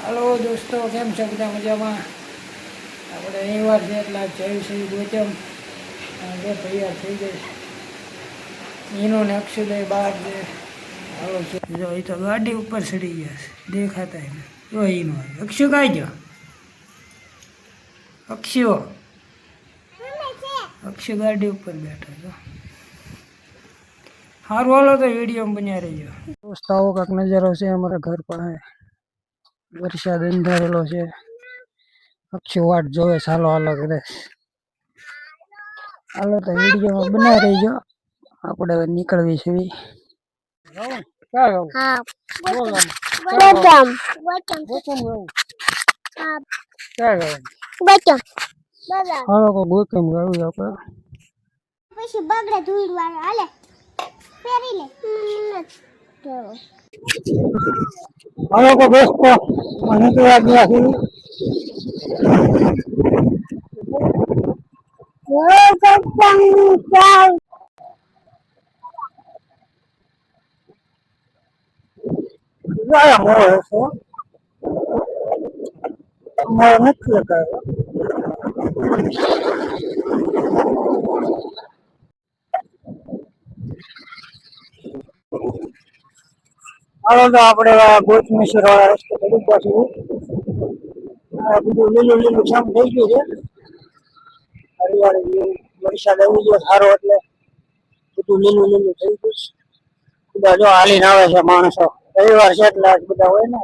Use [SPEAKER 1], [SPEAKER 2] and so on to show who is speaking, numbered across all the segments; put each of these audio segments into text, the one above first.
[SPEAKER 1] Hello દોસ્તો, કેમ છો? બધા મજામાં? આપણે રવિવાર છે એટલે જયશ્રી ગોચમ જે તૈયાર થઈ ગઈ એનું ને અક્ષુદય બહાર છે. હાલો જો એ તો ગાડી ઉપર ચડી ગયા છે, દેખાતા એને જો એનો અક્ષુ કાંઈ ગયો? અક્ષુ ગાડી ઉપર બેઠા છો. સારું હાલો તો વિડીયો બન્યા રહીજો. દોસ્તો આવો કાંક નજારો છે અમારા ઘર પાસે. વરસાદ અંધારેલો છે. અક્ષુ વાટ જોવે ચાલો હાલો કરે. હાલો તો વિડીયોમાં બના રહીજો. આપણે હવે નીકળવી છે. હાલો તો ગોતમ ગાવી આપણે.
[SPEAKER 2] પછી બગડે ધૂળ વાળો હાલે પહેરી લે.
[SPEAKER 1] હાલો તો દોસ્તો મને તો યાદ નથી. હાલો તો આપણે ગોચમેશ્વર વાળા રસ્તે ચડી પાછું બધું લીલું લીલું શામ થઈ ગયું છે. હરિયાળી વરસાદ આવી ગયો સારો એટલે બધું લીલું લીલું થઈ ગયું. બધા જો હાલીને આવે છે માણસો. રવિવાર છે એટલે બધા હોય ને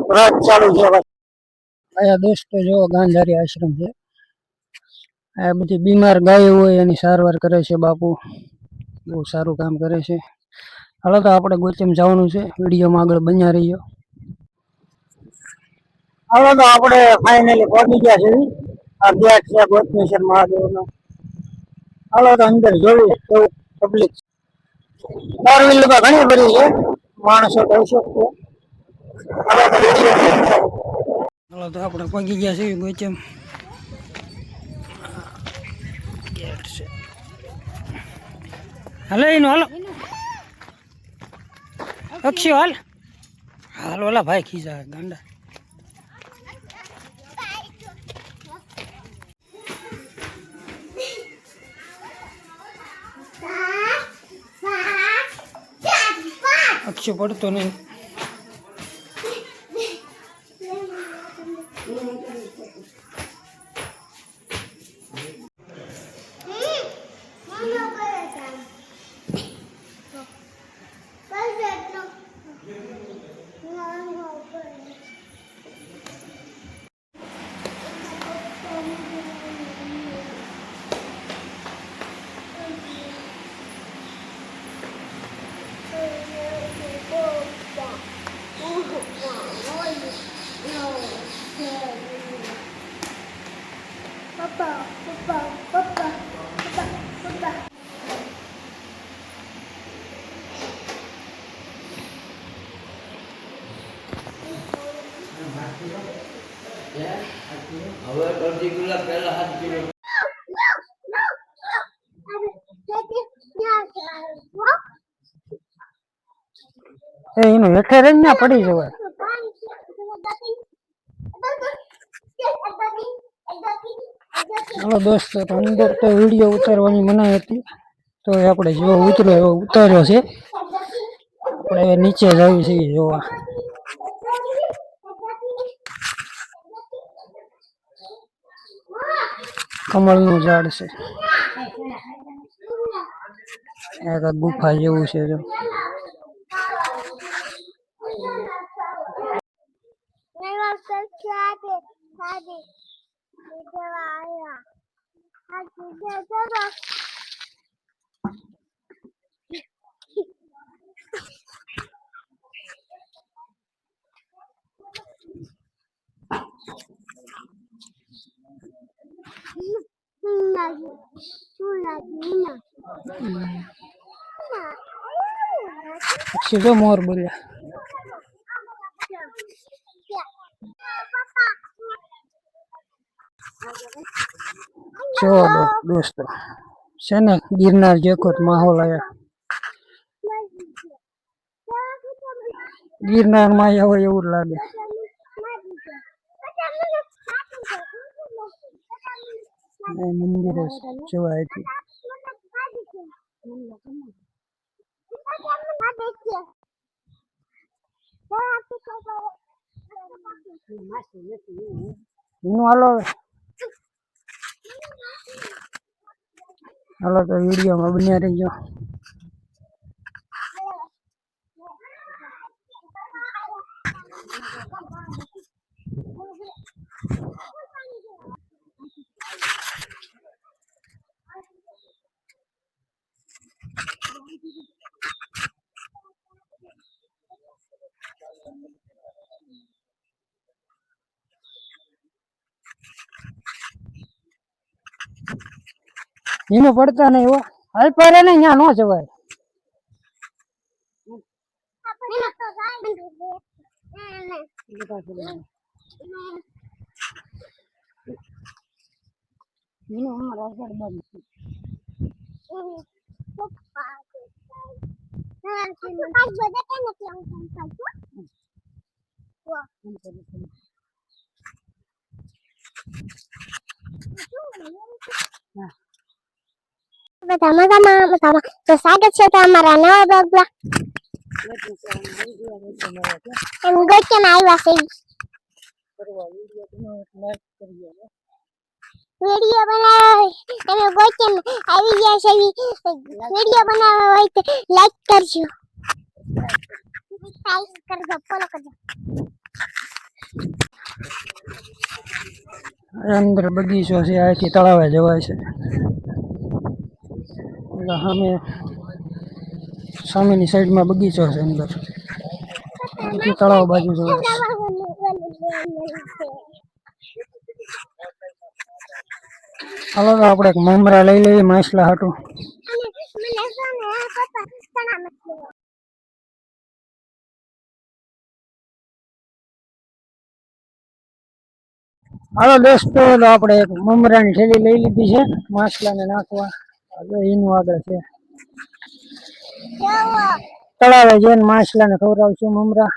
[SPEAKER 1] વ્રત ચાલુ છે. અહીંયા દોસ્તો જો ગાંધારી આશ્રમ છે. આ બધી બીમાર ગાયો હોય એની સારવાર કરે છે બાપુ. બહુ સારું કામ કરે છે. હાલો તો આપણે ગોચમ જવાનું છે. વિડીયોમાં આગળ બન્યા રહીજો. હાલો તો આપણે ફાઇનલી પહોંચી ગયા છે. આ ગેટ છે ગોચમેશ્વર મહાદેવનો. હાલો તો અંદર જોયું કેવું પબ્લિક. ફોર વ્હીલર તો ઘણી બધી છે, માણસો કહી શકતો. હાલો તો આપણે પહોંચી ગયા છીએ ગોચમ. ગેટ છે. હાલો એનું હાલો અક્ષય હાલ હાલ ઓલા ભાઈ ખીજા ગાંડા. અક્ષય પડતો નહીં.
[SPEAKER 3] હવે અડધી કલાક પહેલા હાથ કિલો
[SPEAKER 1] એનું હેઠે રહીને ના પડી જવાય. હાલો દોસ્તો તો અંદર તો વિડીયો ઉતારવાની મનાઈ હતી, તો આપણે જેવો ઉતર્યો એવો ઉતાર્યો છે. આપણે હવે નીચે જઈએ છીએ જોવા. કમળનું ઝાડ છે. એક ગુફા જેવું છે જો. સીધો મોર બોલ્યા. જો દોસ્તો છે ને ગિરનાર જેખો માહોલ આવ્યા. ગિરનાર માં હોય એવું લાગે. મંદિર જોવા હતી. હાલો હાલો તો વિડીયોમાં બન્યા રહીજો. એનું પડતા નહીં હો, હાલ પડે ને ત્યાં નો જવાય.
[SPEAKER 2] બધા મજામાં મજામાં. તો સ્વાગત છે તમારા નવા બ્લોગમાં. એમ ગોચમાં આવ્યા છે વિડીયો બનાવે તમે ગોચમ આવી ગયા છે. વિડીયો બનાવવા હોય તો લાઈક કરજો, સબસ્ક્રાઇબ કરજો, ફોલો કરજો.
[SPEAKER 1] અંદર બગીચો છે, આથી તળાવે જવાય છે. સામે સામેની સાઈડમાં બગીચો છે, અંદર અહીંથી તળાવ બાજુ જવાય છે. હાલો તો આપણે એક મમરા લઈ લઈએ માછલા હાટું. હાલો દોસ્તો, તો આપણે એક મમરાની થેલી લઈ લીધી છે માછલાને નાખવા. એનું આગળ છે તળાવે જઈને માછલાને ખવડાવશું મમરા.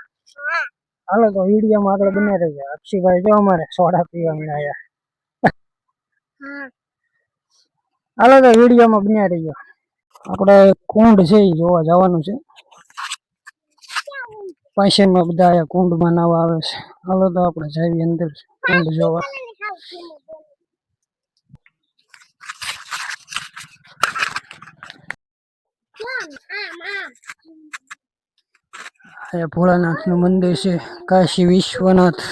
[SPEAKER 1] હાલો તો વિડીયોમાં આગળ બને રહીએ. અક્ષીભાઈ જો અમારે સોડા પીવા મળ્યા. હાલો તો વિડીયોમાં બન્યા રહીએ. આપણે કુંડ છે એ જોવા જવાનું છે. પાછળમાં બધા કુંડમાં નાવા આવે છે. હાલો તો આપણે જઈએ અંદર કુંડ જોવા. ભોળાનાથ નું મંદિર છે, કાશી વિશ્વનાથ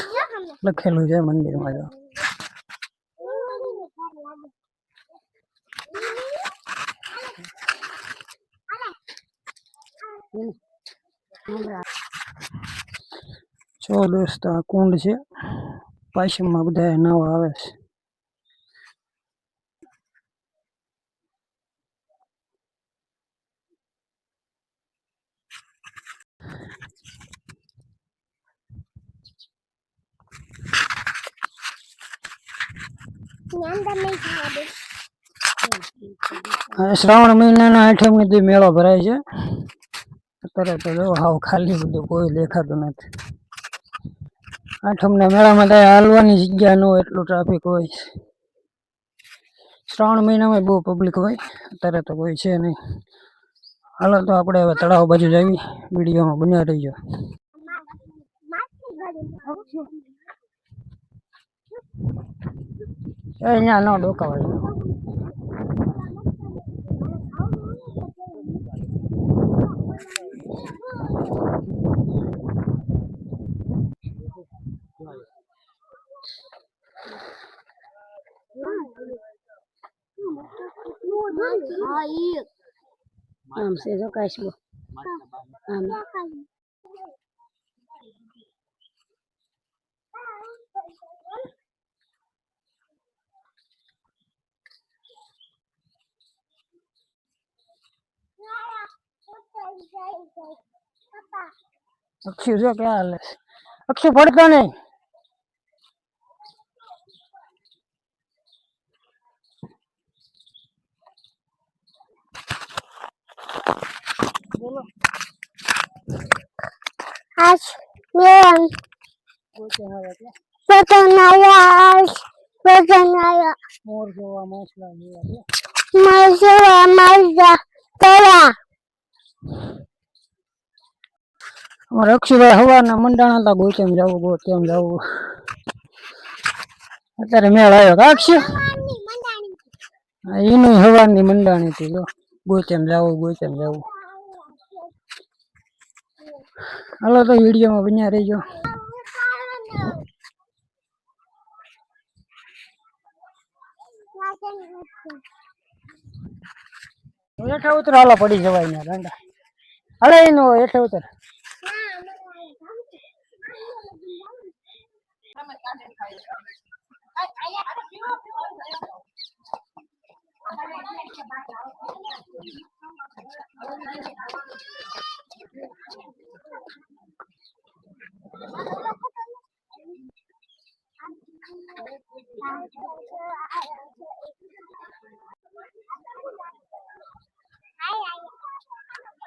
[SPEAKER 1] લખેલું છે મંદિરમાં. જો જો દોસ્તો આ કુંડ છે, પાછળમાં બધા નાવા આવે છે. શ્રાવણ મહિનાના 8મ દી મેળો ભરાય છે. અત્યારે તો જો હાવ ખાલી બધું, કોઈ દેખાતું નથી. 8મના મેળામાં ત્યાં હાલવાની જગ્યા ન હોય એટલું ટ્રાફિક હોય. શ્રાવણ મહિનામાં બહુ પબ્લિક હોય, અત્યારે તો કોઈ છે નહીં. હાલો તો આપણે હવે તળાવ બાજુ જઈએ. વિડીયોમાં બન્યા રહીજો. અહીંયા ન ડોકાવાય. આમ છે જો કાશબો આમ. અક્ષુ જો ક્યાં હાલે છે. અક્ષુ પડતો નહીં. બોલો આજ મેં પોતે નયા
[SPEAKER 2] ભજન આયો
[SPEAKER 1] મોર જોવા માછલા જોવા
[SPEAKER 2] મરસવા મરજા તળા
[SPEAKER 1] અમારે અક્ષુભાઈ હવારના મંડાણા હતા ગોચેમ જવું ગોચેમ જવું અત્યારે મેળ આવ્યો કાક્ષ
[SPEAKER 2] ની મંડાણી
[SPEAKER 1] એનું હવારની મંડાણી હતી જો ગોચેમ જવું હાલો તો વિડીયોમાં બન્યા રહીજો હેઠે ઉતર હાલો પડી જવાય ને ગાંડા હાલે એનો હેઠે ઉતર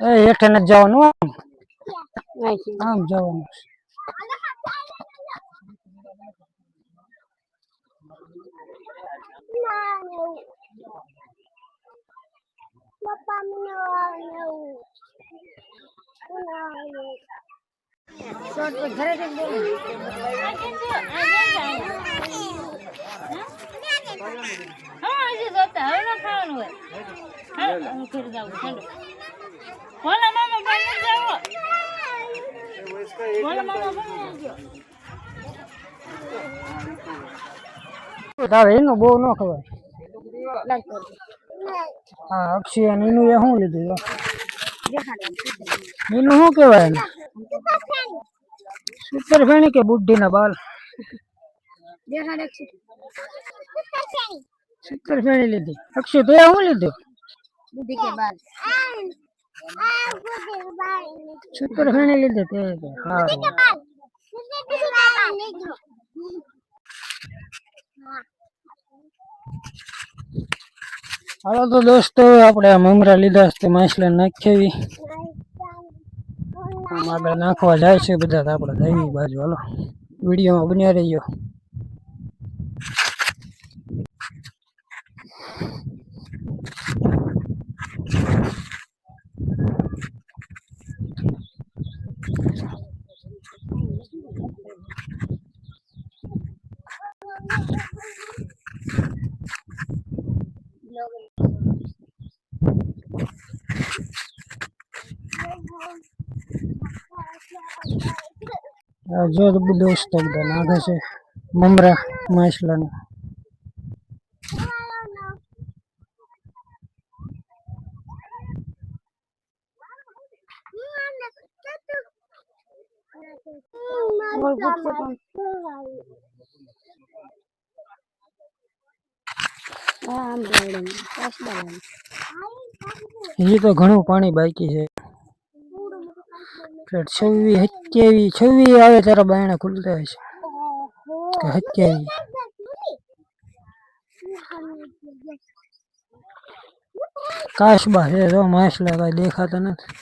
[SPEAKER 1] એ હેઠે નથી જવાનું આમ જવાનું
[SPEAKER 2] પપ્પા મને
[SPEAKER 1] તારે એનું બહુ ન ખબર હા અક્ષય અને એનું એ શું લીધું એનું શું કહેવાય એને સુપર ફેણી કે બુઢી ના બાલ સુપર ફેણી લીધી અક્ષય તો શું લીધું સુપર ફેણી લીધી તે સારું હાલો તો દોસ્તો આપણે આ મમરા લીધા છે માછલા નાખી આગળ નાખવા જાય છે બધા તો આપણે દૈવી બાજુ હાલો વિડીયોમાં બન્યા રહીયો જો દોસ્તો બધા નાખે છે મમરા માછલાના હજી તો ઘણું પાણી બાકી છે 26 આવે ત્યારે બાયણા ખુલતા હોય છે 27 કાશબા છે જો માછલા કઈ દેખાતા નથી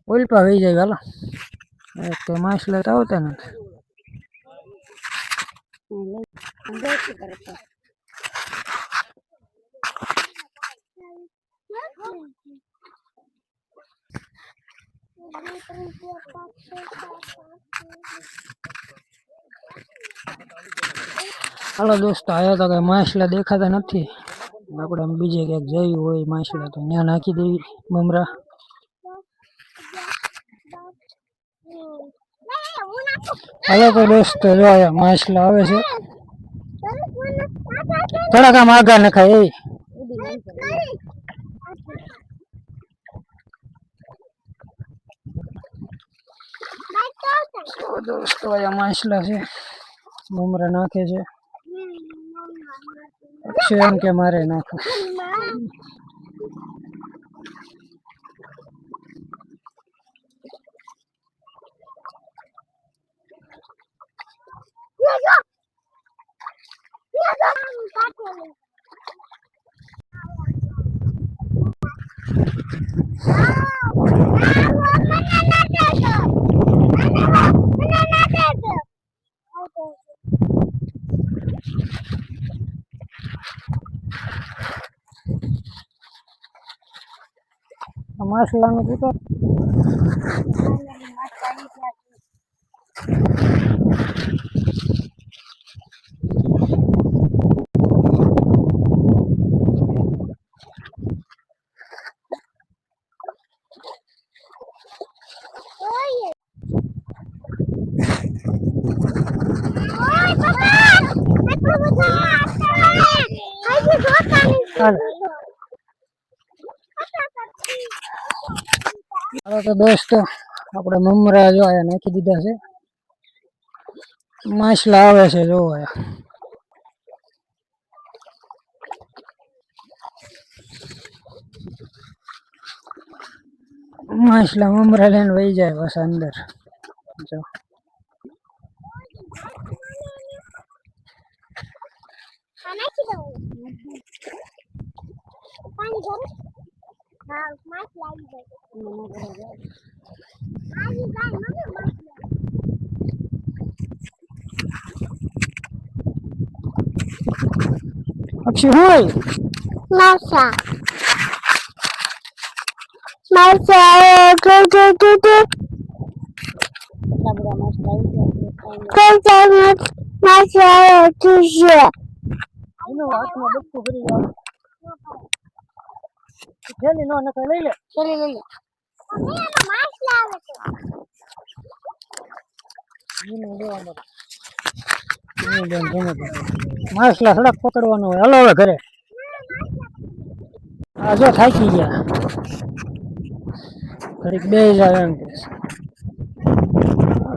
[SPEAKER 1] ઉલ્પા વહી જાય હાલો તો માછલા તો આવતા નથી હાલો દોસ્તો આયા તો કઈ માછલા દેખાતા નથી આપણે બીજે ક્યાંક જઈ હોય માછલા તો ત્યાં નાખી દેવી મમરા હાલો તો દોસ્તો જો આયા માછલા આવે છે થોડાક આમ આગળ નખાય દોસ્તો આયા માછલા છે મમરા નાખે છે અક્ષય એમ કે મારે નાખો માછલાનું દુકાન.
[SPEAKER 2] ઓય પપ્પા આટલું બધું હજી જોતા
[SPEAKER 1] હાલ. હવે તો દોસ્તો આપણે મમરા જો આયા નાખી દીધા છે. માછલા આવે છે જો આયા. માછલા મમરા લઈને વહી જાય બસ અંદર. જો
[SPEAKER 2] નાખી દઉં પાણી ભરું હા માছ લાગી જાય આવી જાય મને માছ
[SPEAKER 1] અક્ષી હોય
[SPEAKER 2] માછા માછા જો માછા તુજે
[SPEAKER 1] એનો હાથમાં બચકું કરી જાય. થેલી નો નકર લઈ લે.
[SPEAKER 2] ચલી લઈ મમ્મી આમાં માછલા આવે છે
[SPEAKER 1] એનો લેવાનો. માછલા સડક પકડવાનો હોય. હલો હવે ઘરે. આ જો થાકી ગયા. ઘડીક બે જાય એમ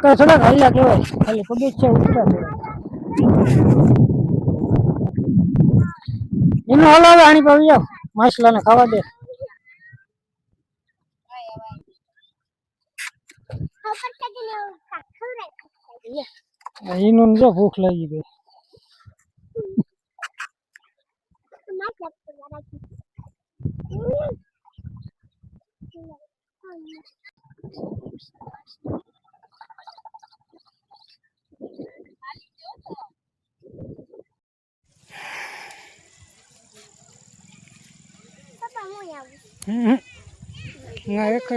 [SPEAKER 1] કે થોડાક હાલ્યા કહેવાય. ખાલી પગે છે ઉતરા પડે. એનો હલો હવે આણી પાવી જાવ. માછલાને ખાવા દે. એનું જો ભૂખ લાગી ગઈ. ના એક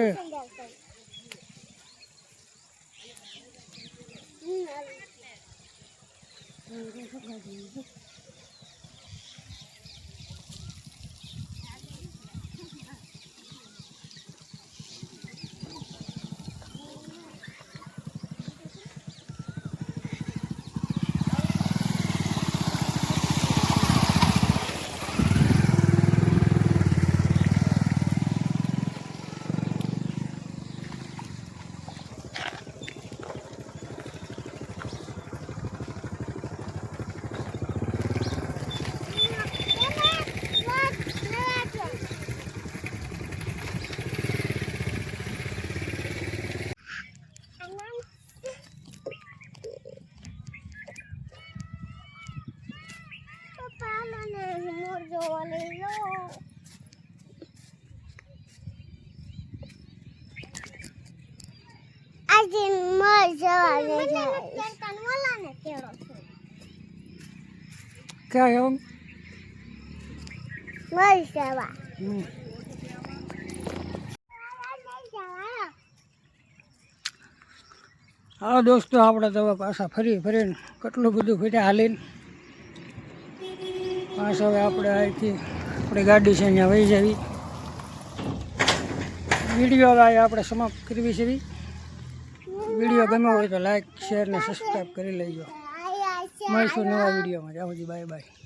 [SPEAKER 1] क्या है हाँ दोस्तों આપણે તો પાછા ફરીને કેટલું બધું ફેટા હાલીને પાછા હવે આપણે અહીંથી આપણી ગાડી છે અહીંયા વહી જવી. વિડીયો આપણે સમાપ્ત કરવી છે. વિડીયો ગમ્યો હોય તો લાઈક શેર ને સબસ્ક્રાઈબ કરી લેજો. મળીશું નવા વિડીયોમાં. જાઓ જી બાય બાય.